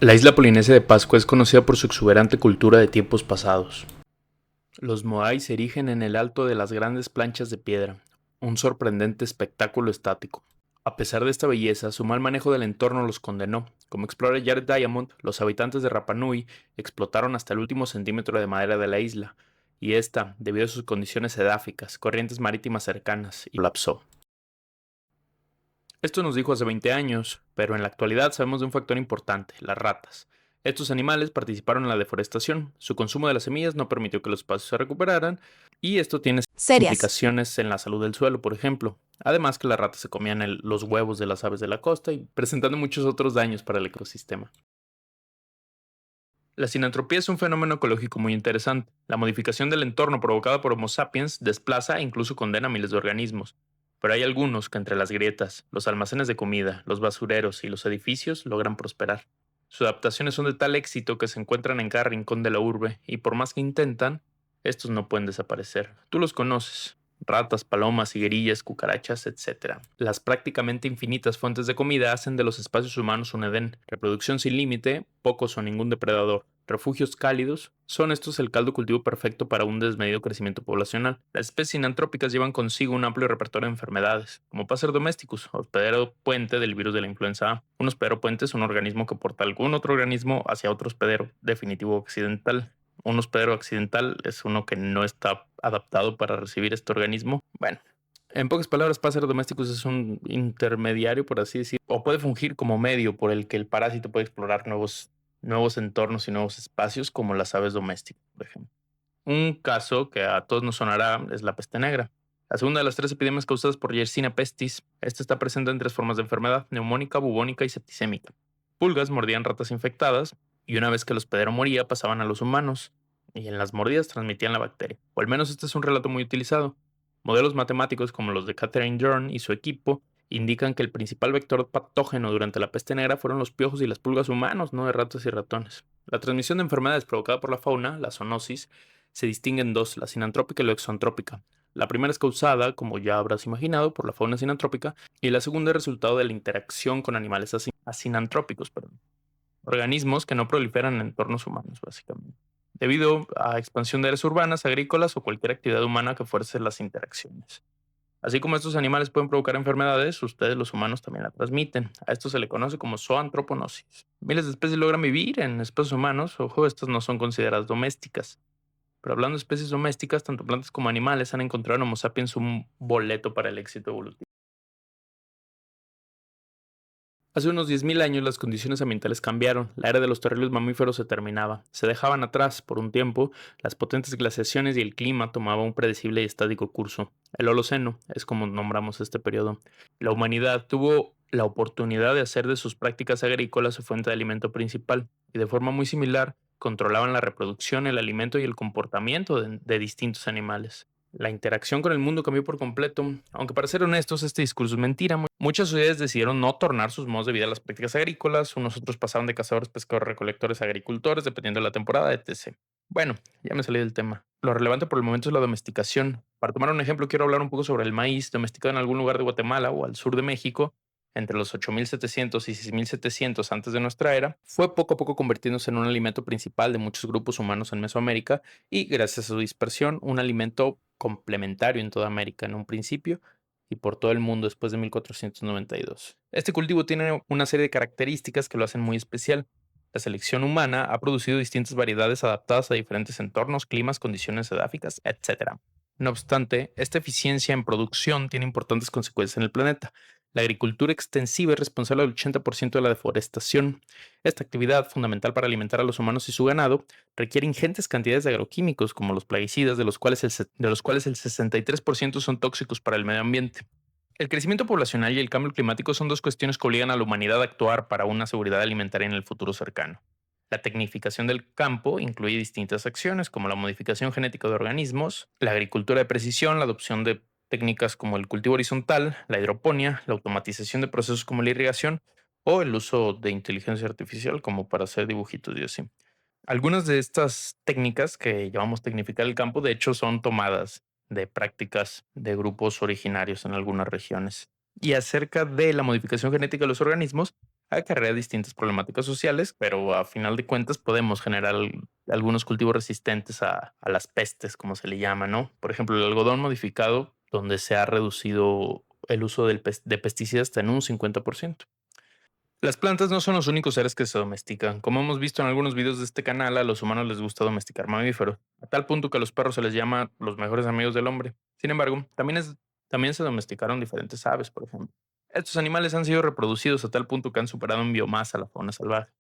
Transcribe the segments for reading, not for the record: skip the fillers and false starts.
La isla polinesia de Pascua es conocida por su exuberante cultura de tiempos pasados. Los moai se erigen en el alto de las grandes planchas de piedra, un sorprendente espectáculo estático. A pesar de esta belleza, su mal manejo del entorno los condenó. Como explora Jared Diamond, los habitantes de Rapa Nui explotaron hasta el último centímetro de madera de la isla, y esta, debido a sus condiciones edáficas, corrientes marítimas cercanas, y colapsó. Esto nos dijo hace 20 años, pero en la actualidad sabemos de un factor importante, las ratas. Estos animales participaron en la deforestación, su consumo de las semillas no permitió que los espacios se recuperaran, y esto tiene Serias. implicaciones en la salud del suelo, por ejemplo. Además que las ratas se comían los huevos de las aves de la costa y presentando muchos otros daños para el ecosistema. La sinantropía es un fenómeno ecológico muy interesante. La modificación del entorno provocada por Homo sapiens desplaza e incluso condena a miles de organismos. Pero hay algunos que entre las grietas, los almacenes de comida, los basureros y los edificios logran prosperar. Sus adaptaciones son de tal éxito que se encuentran en cada rincón de la urbe y por más que intentan, estos no pueden desaparecer. Tú los conoces. Ratas, palomas, higuerillas, cucarachas, etc. Las prácticamente infinitas fuentes de comida hacen de los espacios humanos un edén. Reproducción sin límite, pocos o ningún depredador. Refugios cálidos, son estos el caldo cultivo perfecto para un desmedido crecimiento poblacional. Las especies sinantrópicas llevan consigo un amplio repertorio de enfermedades, como Passer domesticus, hospedero puente del virus de la influenza A. Un hospedero puente es un organismo que porta algún otro organismo hacia otro hospedero, definitivo o accidental. Un hospedero accidental es uno que no está adaptado para recibir este organismo. Bueno, en pocas palabras, Passer domesticus es un intermediario, por así decir, o puede fungir como medio por el que el parásito puede explorar nuevos entornos y nuevos espacios, como las aves domésticas, por ejemplo. Un caso que a todos nos sonará es la peste negra. La segunda de las tres epidemias causadas por Yersinia pestis. Esta está presente en tres formas de enfermedad: neumónica, bubónica y septicémica. Pulgas mordían ratas infectadas y una vez que el hospedero moría pasaban a los humanos y en las mordidas transmitían la bacteria. O al menos este es un relato muy utilizado. Modelos matemáticos como los de Catherine Dern y su equipo indican que el principal vector patógeno durante la peste negra fueron los piojos y las pulgas humanos, no de ratas y ratones. La transmisión de enfermedades provocada por la fauna, la zoonosis, se distingue en dos, la sinantrópica y la exoantrópica. La primera es causada, como ya habrás imaginado, por la fauna sinantrópica y la segunda es resultado de la interacción con animales asinantrópicos, organismos que no proliferan en entornos humanos, básicamente, debido a expansión de áreas urbanas, agrícolas o cualquier actividad humana que fuerce las interacciones. Así como estos animales pueden provocar enfermedades, ustedes los humanos también la transmiten. A esto se le conoce como zoantroponosis. Miles de especies logran vivir en espacios humanos, ojo, estas no son consideradas domésticas. Pero hablando de especies domésticas, tanto plantas como animales han encontrado en Homo sapiens un boleto para el éxito evolutivo. Hace unos 10.000 años las condiciones ambientales cambiaron, la era de los terribles mamíferos se terminaba, se dejaban atrás, por un tiempo, las potentes glaciaciones y el clima tomaban un predecible y estático curso. El Holoceno es como nombramos este periodo. La humanidad tuvo la oportunidad de hacer de sus prácticas agrícolas su fuente de alimento principal, y de forma muy similar controlaban la reproducción, el alimento y el comportamiento de distintos animales. La interacción con el mundo cambió por completo, aunque para ser honestos este discurso es mentira. Muchas sociedades decidieron no tornar sus modos de vida a las prácticas agrícolas, unos otros pasaron de cazadores, pescadores, recolectores, agricultores, dependiendo de la temporada, etc. Bueno, ya me salí del tema. Lo relevante por el momento es la domesticación. Para tomar un ejemplo, quiero hablar un poco sobre el maíz, domesticado en algún lugar de Guatemala o al sur de México, entre los 8.700 y 6.700 antes de nuestra era, fue poco a poco convirtiéndose en un alimento principal de muchos grupos humanos en Mesoamérica y, gracias a su dispersión, un alimento complementario en toda América en un principio y por todo el mundo después de 1492. Este cultivo tiene una serie de características que lo hacen muy especial. La selección humana ha producido distintas variedades adaptadas a diferentes entornos, climas, condiciones edáficas, etc. No obstante, esta eficiencia en producción tiene importantes consecuencias en el planeta. La agricultura extensiva es responsable del 80% de la deforestación. Esta actividad, fundamental para alimentar a los humanos y su ganado, requiere ingentes cantidades de agroquímicos como los plaguicidas, de los cuales el 63% son tóxicos para el medio ambiente. El crecimiento poblacional y el cambio climático son dos cuestiones que obligan a la humanidad a actuar para una seguridad alimentaria en el futuro cercano. La tecnificación del campo incluye distintas acciones como la modificación genética de organismos, la agricultura de precisión, la adopción de técnicas como el cultivo horizontal, la hidroponía, la automatización de procesos como la irrigación o el uso de inteligencia artificial como para hacer dibujitos y así. Algunas de estas técnicas que llamamos tecnificar el campo, de hecho, son tomadas de prácticas de grupos originarios en algunas regiones. Y acerca de la modificación genética de los organismos, Acarrea distintas problemáticas sociales, pero a final de cuentas podemos generar algunos cultivos resistentes a las pestes, como se le llama, ¿no? Por ejemplo, el algodón modificado, donde se ha reducido el uso de pesticidas hasta en un 50%. Las plantas no son los únicos seres que se domestican. Como hemos visto en algunos videos de este canal, a los humanos les gusta domesticar mamíferos, a tal punto que a los perros se les llama los mejores amigos del hombre. Sin embargo, también se domesticaron diferentes aves, por ejemplo. Estos animales han sido reproducidos a tal punto que han superado en biomasa a la fauna salvaje.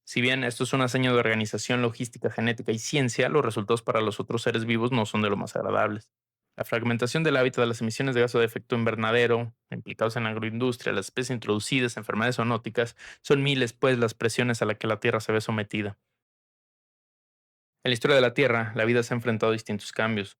Si bien esto es una seña de organización, logística, genética y ciencia, los resultados para los otros seres vivos no son de lo más agradables. La fragmentación del hábitat de las emisiones de gases de efecto invernadero, implicados en la agroindustria, las especies introducidas, enfermedades zoonóticas, son miles, pues, las presiones a las que la Tierra se ve sometida. En la historia de la Tierra, la vida se ha enfrentado a distintos cambios.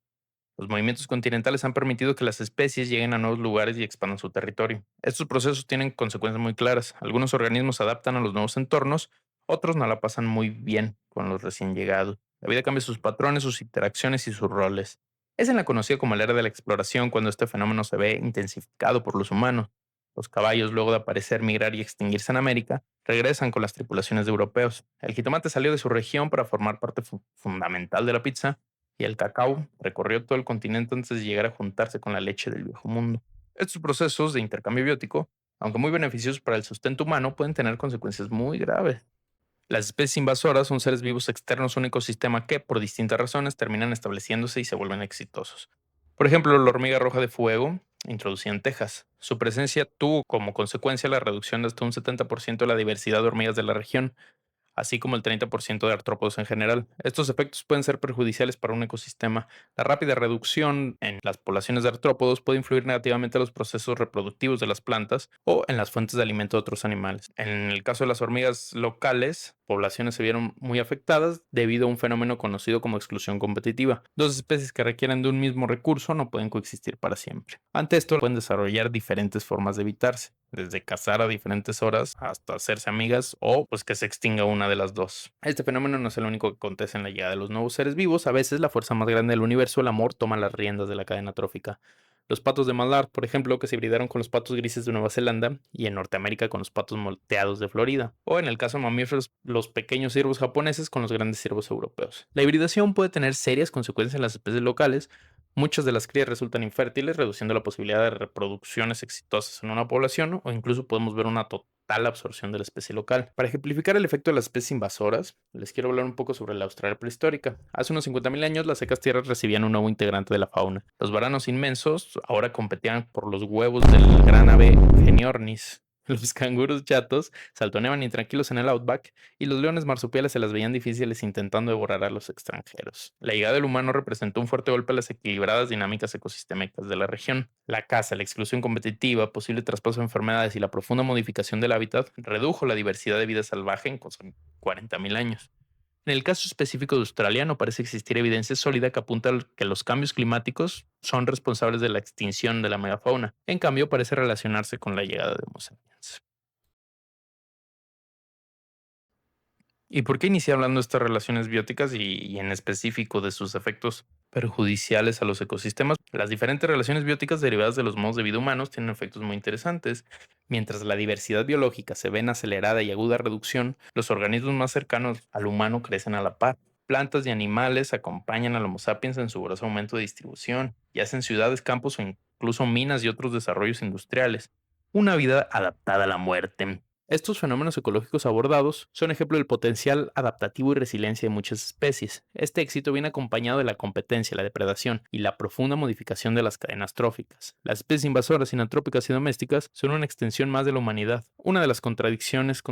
Los movimientos continentales han permitido que las especies lleguen a nuevos lugares y expandan su territorio. Estos procesos tienen consecuencias muy claras. Algunos organismos se adaptan a los nuevos entornos, otros no la pasan muy bien con los recién llegados. La vida cambia sus patrones, sus interacciones y sus roles. Es en la conocida como la era de la exploración cuando este fenómeno se ve intensificado por los humanos. Los caballos, luego de aparecer, migrar y extinguirse en América, regresan con las tripulaciones de europeos. El jitomate salió de su región para formar parte fundamental de la pizza y el cacao recorrió todo el continente antes de llegar a juntarse con la leche del viejo mundo. Estos procesos de intercambio biótico, aunque muy beneficiosos para el sustento humano, pueden tener consecuencias muy graves. Las especies invasoras son seres vivos externos a un ecosistema que, por distintas razones, terminan estableciéndose y se vuelven exitosos. Por ejemplo, la hormiga roja de fuego, introducida en Texas. Su presencia tuvo como consecuencia la reducción de hasta un 70% de la diversidad de hormigas de la región, así como el 30% de artrópodos en general. Estos efectos pueden ser perjudiciales para un ecosistema. La rápida reducción en las poblaciones de artrópodos puede influir negativamente en los procesos reproductivos de las plantas o en las fuentes de alimento de otros animales. En el caso de las hormigas locales, poblaciones se vieron muy afectadas debido a un fenómeno conocido como exclusión competitiva. Dos especies que requieren de un mismo recurso no pueden coexistir para siempre. Ante esto, pueden desarrollar diferentes formas de evitarse, desde cazar a diferentes horas hasta hacerse amigas o pues que se extinga una de las dos. Este fenómeno no es el único que acontece en la llegada de los nuevos seres vivos. A veces la fuerza más grande del universo, el amor, toma las riendas de la cadena trófica. Los patos de Mallard, por ejemplo, que se hibridaron con los patos grises de Nueva Zelanda y en Norteamérica con los patos molteados de Florida. O en el caso de mamíferos, los pequeños ciervos japoneses con los grandes ciervos europeos. La hibridación puede tener serias consecuencias en las especies locales. Muchas de las crías resultan infértiles, reduciendo la posibilidad de reproducciones exitosas en una población, o incluso podemos ver una total absorción de la especie local. Para ejemplificar el efecto de las especies invasoras, les quiero hablar un poco sobre la Australia prehistórica. Hace unos 50.000 años, las secas tierras recibían un nuevo integrante de la fauna. Los varanos inmensos ahora competían por los huevos del gran ave Geniornis. Los canguros chatos saltoneaban intranquilos en el outback y los leones marsupiales se las veían difíciles intentando devorar a los extranjeros. La llegada del humano representó un fuerte golpe a las equilibradas dinámicas ecosistémicas de la región. La caza, la exclusión competitiva, posible traspaso de enfermedades y la profunda modificación del hábitat redujo la diversidad de vida salvaje en 40.000 años. En el caso específico de Australia, no parece existir evidencia sólida que apunta a que los cambios climáticos son responsables de la extinción de la megafauna. En cambio, parece relacionarse con la llegada de Homo sapiens. ¿Y por qué inicié hablando de estas relaciones bióticas y en específico de sus efectos perjudiciales a los ecosistemas? Las diferentes relaciones bióticas derivadas de los modos de vida humanos tienen efectos muy interesantes. Mientras la diversidad biológica se ve en acelerada y aguda reducción, los organismos más cercanos al humano crecen a la par. Plantas y animales acompañan al Homo sapiens en su voraz aumento de distribución, ya sea en ciudades, campos o incluso minas y otros desarrollos industriales. Una vida adaptada a la muerte. Estos fenómenos ecológicos abordados son ejemplo del potencial adaptativo y resiliencia de muchas especies. Este éxito viene acompañado de la competencia, la depredación y la profunda modificación de las cadenas tróficas. Las especies invasoras, sinantrópicas y domésticas son una extensión más de la humanidad, una de las contradicciones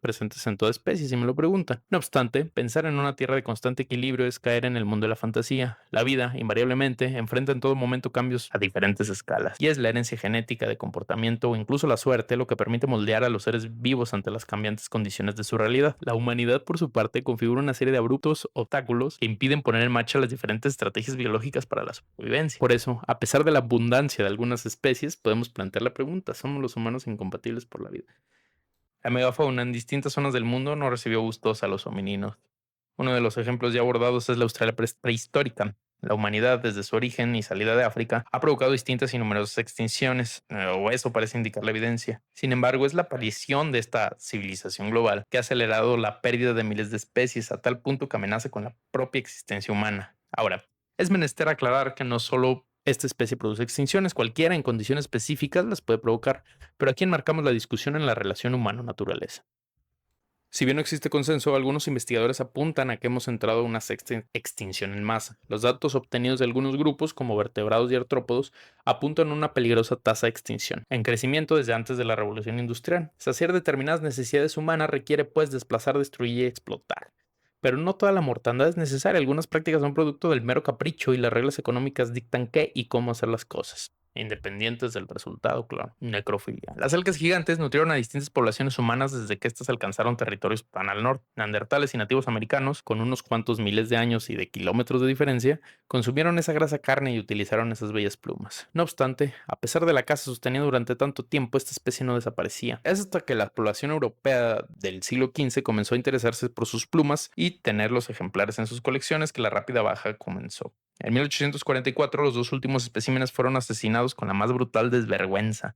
presentes en toda especie, si me lo preguntan. No obstante, pensar en una tierra de constante equilibrio es caer en el mundo de la fantasía. La vida, invariablemente, enfrenta en todo momento cambios a diferentes escalas, y es la herencia genética de comportamiento o incluso la suerte lo que permite moldear a los seres vivos ante las cambiantes condiciones de su realidad. La humanidad, por su parte, configura una serie de abruptos obstáculos que impiden poner en marcha las diferentes estrategias biológicas para la supervivencia. Por eso, a pesar de la abundancia de algunas especies, podemos plantear la pregunta: ¿somos los humanos incompatibles por la vida? La megafauna en distintas zonas del mundo no recibió gustos a los homininos. Uno de los ejemplos ya abordados es la Australia prehistórica. La humanidad, desde su origen y salida de África, ha provocado distintas y numerosas extinciones, o eso parece indicar la evidencia. Sin embargo, es la aparición de esta civilización global que ha acelerado la pérdida de miles de especies a tal punto que amenaza con la propia existencia humana. Ahora, es menester aclarar que no solo esta especie produce extinciones, cualquiera en condiciones específicas las puede provocar, pero aquí enmarcamos la discusión en la relación humano-naturaleza. Si bien no existe consenso, algunos investigadores apuntan a que hemos entrado a una sexta extinción en masa. Los datos obtenidos de algunos grupos, como vertebrados y artrópodos, apuntan a una peligrosa tasa de extinción, en crecimiento desde antes de la revolución industrial. Saciar determinadas necesidades humanas requiere, pues, desplazar, destruir y explotar. Pero no toda la mortandad es necesaria. Algunas prácticas son producto del mero capricho y las reglas económicas dictan qué y cómo hacer las cosas, independientes del resultado, claro. Necrofilia. Las algas gigantes nutrieron a distintas poblaciones humanas desde que éstas alcanzaron territorios tan al norte. Neandertales y nativos americanos, con unos cuantos miles de años y de kilómetros de diferencia, consumieron esa grasa carne y utilizaron esas bellas plumas. No obstante, a pesar de la caza sostenida durante tanto tiempo, esta especie no desaparecía. Es hasta que la población europea del siglo XV comenzó a interesarse por sus plumas y tener los ejemplares en sus colecciones que la rápida baja comenzó. En 1844, los dos últimos especímenes fueron asesinados con la más brutal desvergüenza.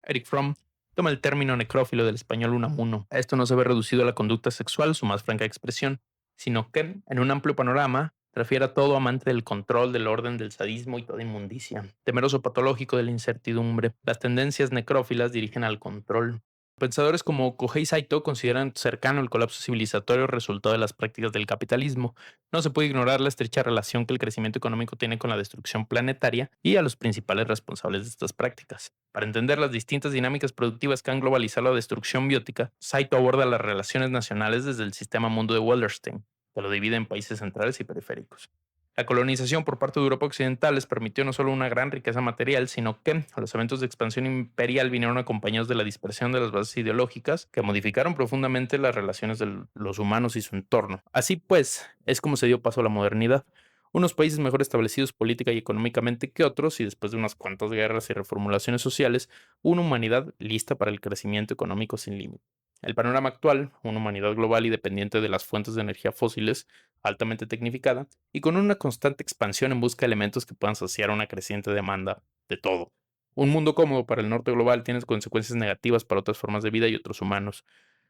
Eric Fromm toma el término necrófilo del español unamuno. Esto no se ve reducido a la conducta sexual, su más franca expresión, sino que, en un amplio panorama, refiere a todo amante del control, del orden, del sadismo y toda inmundicia. Temeroso patológico de la incertidumbre, las tendencias necrófilas dirigen al control. Pensadores como Kohei Saito consideran cercano el colapso civilizatorio resultado de las prácticas del capitalismo. No se puede ignorar la estrecha relación que el crecimiento económico tiene con la destrucción planetaria y a los principales responsables de estas prácticas. Para entender las distintas dinámicas productivas que han globalizado la destrucción biótica, Saito aborda las relaciones nacionales desde el sistema mundo de Wallerstein, que lo divide en países centrales y periféricos. La colonización por parte de Europa Occidental les permitió no solo una gran riqueza material, sino que los eventos de expansión imperial vinieron acompañados de la dispersión de las bases ideológicas que modificaron profundamente las relaciones de los humanos y su entorno. Así pues, es como se dio paso a la modernidad. Unos países mejor establecidos política y económicamente que otros, y después de unas cuantas guerras y reformulaciones sociales, una humanidad lista para el crecimiento económico sin límite. El panorama actual, una humanidad global y dependiente de las fuentes de energía fósiles, altamente tecnificada, y con una constante expansión en busca de elementos que puedan saciar una creciente demanda de todo. Un mundo cómodo para el norte global tiene consecuencias negativas para otras formas de vida y otros humanos.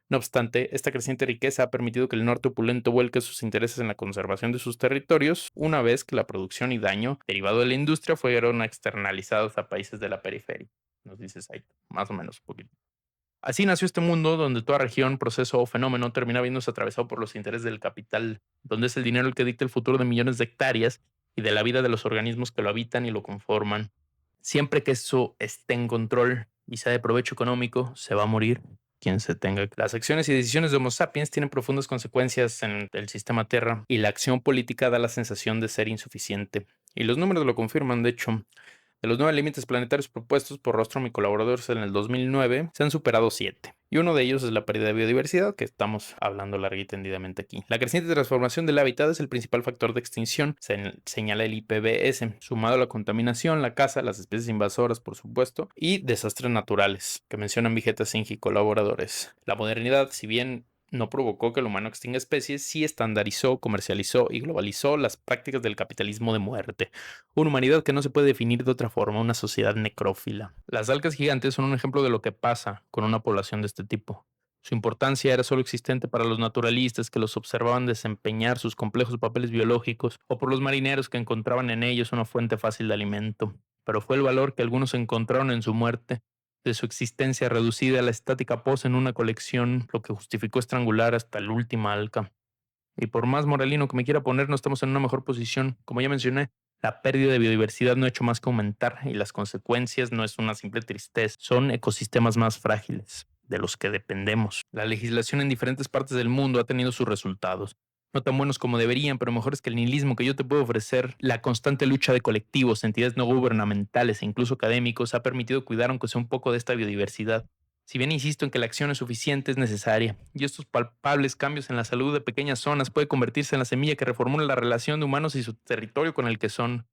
No obstante, esta creciente riqueza ha permitido que el norte opulento vuelque sus intereses en la conservación de sus territorios, una vez que la producción y daño derivado de la industria fueron externalizados a países de la periferia. Nos dice Saito, más o menos un poquito. Así nació este mundo donde toda región, proceso o fenómeno termina viéndose atravesado por los intereses del capital, donde es el dinero el que dicta el futuro de millones de hectáreas y de la vida de los organismos que lo habitan y lo conforman. Siempre que eso esté en control y sea de provecho económico, se va a morir quien se tenga. Las acciones y decisiones de Homo sapiens tienen profundas consecuencias en el sistema Tierra y la acción política da la sensación de ser insuficiente. Y los números lo confirman, de hecho. De los 9 límites planetarios propuestos por Rostrom y colaboradores en el 2009, se han superado 7. Y uno de ellos es la pérdida de biodiversidad, que estamos hablando larga y tendidamente aquí. La creciente transformación del hábitat es el principal factor de extinción, señala el IPBES, sumado a la contaminación, la caza, las especies invasoras, por supuesto, y desastres naturales, que mencionan Vegeta Singh y colaboradores. La modernidad, si bien no provocó que el humano extinga especies, sí estandarizó, comercializó y globalizó las prácticas del capitalismo de muerte. Una humanidad que no se puede definir de otra forma, una sociedad necrófila. Las algas gigantes son un ejemplo de lo que pasa con una población de este tipo. Su importancia era solo existente para los naturalistas que los observaban desempeñar sus complejos papeles biológicos o por los marineros que encontraban en ellos una fuente fácil de alimento. Pero fue el valor que algunos encontraron en su muerte, de su existencia reducida a la estática pose en una colección, lo que justificó estrangular hasta la última alca. Y por más moralino que me quiera poner, no estamos en una mejor posición. Como ya mencioné, la pérdida de biodiversidad no ha hecho más que aumentar y las consecuencias no es una simple tristeza, son ecosistemas más frágiles de los que dependemos. La legislación en diferentes partes del mundo ha tenido sus resultados. No tan buenos como deberían, pero mejores que el nihilismo que yo te puedo ofrecer. La constante lucha de colectivos, entidades no gubernamentales e incluso académicos ha permitido cuidar aunque sea un poco de esta biodiversidad. Si bien insisto en que la acción es suficiente, es necesaria, y estos palpables cambios en la salud de pequeñas zonas puede convertirse en la semilla que reformula la relación de humanos y su territorio con el que son.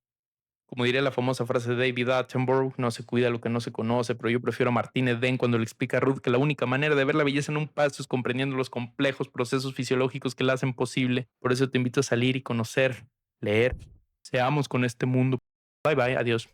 Como diría la famosa frase de David Attenborough, no se cuida lo que no se conoce, pero yo prefiero a Martínez Den cuando le explica a Ruth que la única manera de ver la belleza en un pasto es comprendiendo los complejos procesos fisiológicos que la hacen posible. Por eso te invito a salir y conocer leer. Seamos con este mundo. Bye bye, adiós.